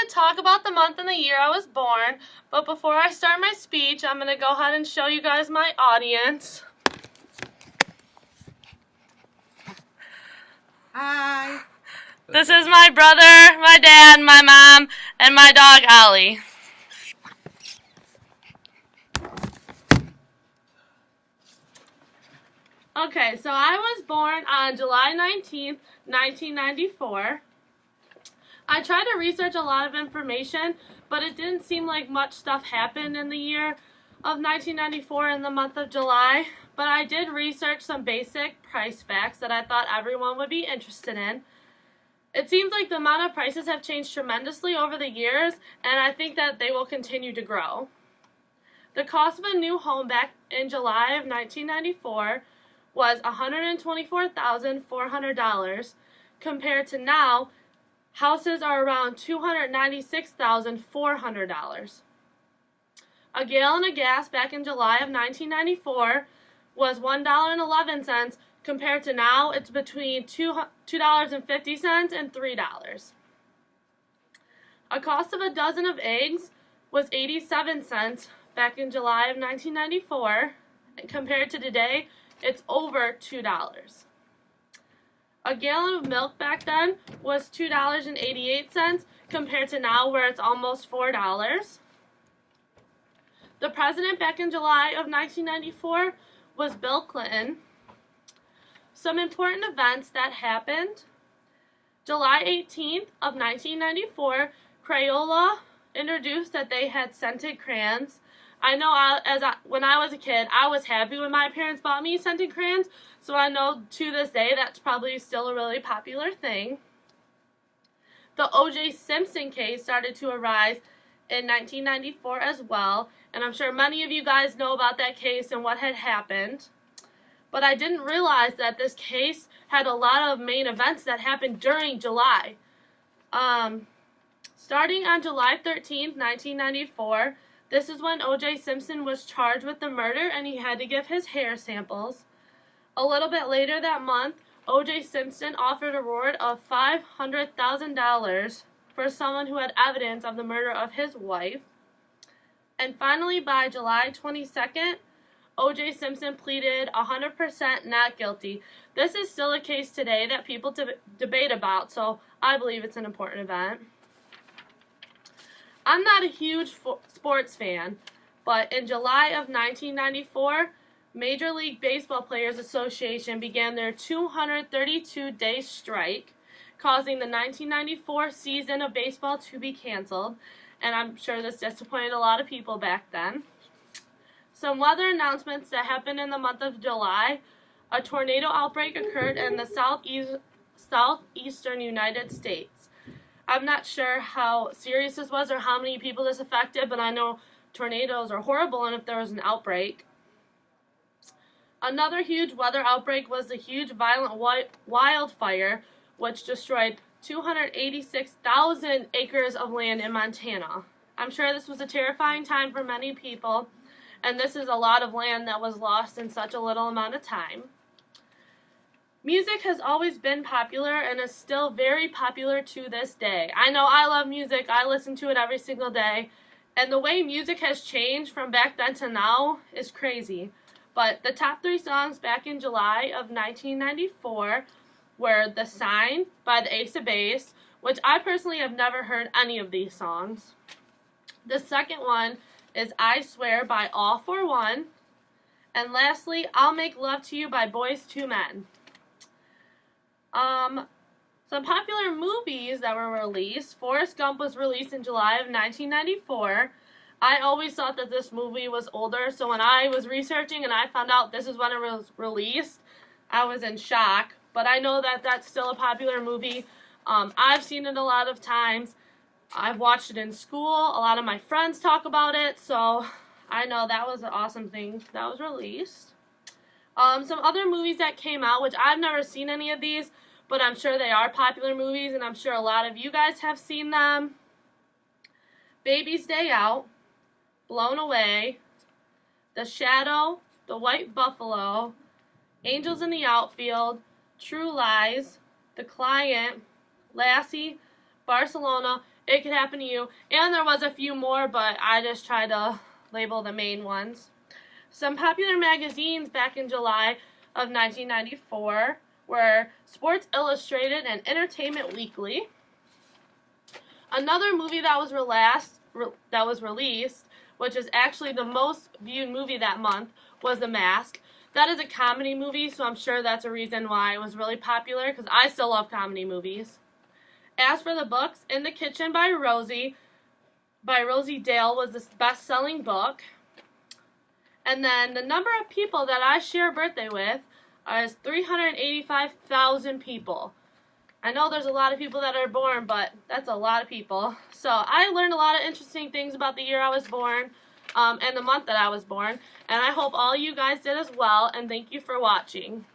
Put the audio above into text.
to talk about the month and the year I was born, but before I start my speech, I'm going to go ahead and show you guys my audience. Hi. This is my brother, my dad, my mom, and my dog, Ollie. Okay, so I was born on July 19th, 1994. I tried to research a lot of information, but it didn't seem like much stuff happened in the year of 1994 in the month of July. But I did research some basic price facts that I thought everyone would be interested in. It seems like the amount of prices have changed tremendously over the years, and I think that they will continue to grow. The cost of a new home back in July of 1994 was $124,400. Compared to now, houses are around $296,400. A gallon of gas back in July of 1994 was $1.11. Compared to now, it's between $2.50 and $3. A cost of a dozen of eggs was 87 cents back in July of 1994. And compared to today, it's over $2. A gallon of milk back then was $2.88 compared to now where it's almost $4. The president back in July of 1994 was Bill Clinton. Some important events that happened. July 18th of 1994, Crayola introduced that they had scented crayons. I know when I was a kid, I was happy when my parents bought me scented crayons, so I know to this day that's probably still a really popular thing. The O.J. Simpson case started to arise in 1994 as well, and I'm sure many of you guys know about that case and what had happened. But I didn't realize that this case had a lot of main events that happened during July. Starting on July 13th, 1994, this is when O.J. Simpson was charged with the murder and he had to give his hair samples. A little bit later that month, O.J. Simpson offered a reward of $500,000 for someone who had evidence of the murder of his wife. And finally, by July 22nd, O.J. Simpson pleaded 100% not guilty. This is still a case today that people debate about, so I believe it's an important event. I'm not a huge sports fan, but in July of 1994, Major League Baseball Players Association began their 232-day strike, causing the 1994 season of baseball to be canceled, and I'm sure this disappointed a lot of people back then. Some weather announcements that happened in the month of July. A tornado outbreak occurred in the southeastern United States. I'm not sure how serious this was or how many people this affected, but I know tornadoes are horrible and if there was an outbreak. Another huge weather outbreak was the huge violent wildfire, which destroyed 286,000 acres of land in Montana. I'm sure this was a terrifying time for many people, and this is a lot of land that was lost in such a little amount of time. Music has always been popular and is still very popular to this day. I know I love music. I listen to it every single day. And the way music has changed from back then to now is crazy. But the top 3 songs back in July of 1994 were The Sign by the Ace of Base, which I personally have never heard any of these songs. The second one is I Swear by All For One. And lastly, I'll Make Love to You by Boyz II Men. Some popular movies that were released. Forrest Gump was released in July of 1994. I always thought that this movie was older, so when I was researching and I found out this is when it was released, I was in shock. But I know that that's still a popular movie. I've seen it a lot of times. I've watched it in school. A lot of my friends talk about it, so I know that was an awesome thing that was released. Some other movies that came out, which I've never seen any of these, but I'm sure they are popular movies, and I'm sure a lot of you guys have seen them. Baby's Day Out, Blown Away, The Shadow, The White Buffalo, Angels in the Outfield, True Lies, The Client, Lassie, Barcelona, it could happen to you. And there was a few more, but I just tried to label the main ones. Some popular magazines back in July of 1994 were Sports Illustrated and Entertainment Weekly. Another movie that was released, which is actually the most viewed movie that month, was The Mask. That is a comedy movie, so I'm sure that's a reason why it was really popular, because I still love comedy movies. As for the books, In the Kitchen by Rosie Dale was the best-selling book. And then the number of people that I share a birthday with is 385,000 people. I know there's a lot of people that are born, but that's a lot of people. So I learned a lot of interesting things about the year I was born and the month that I was born. And I hope all you guys did as well, and thank you for watching.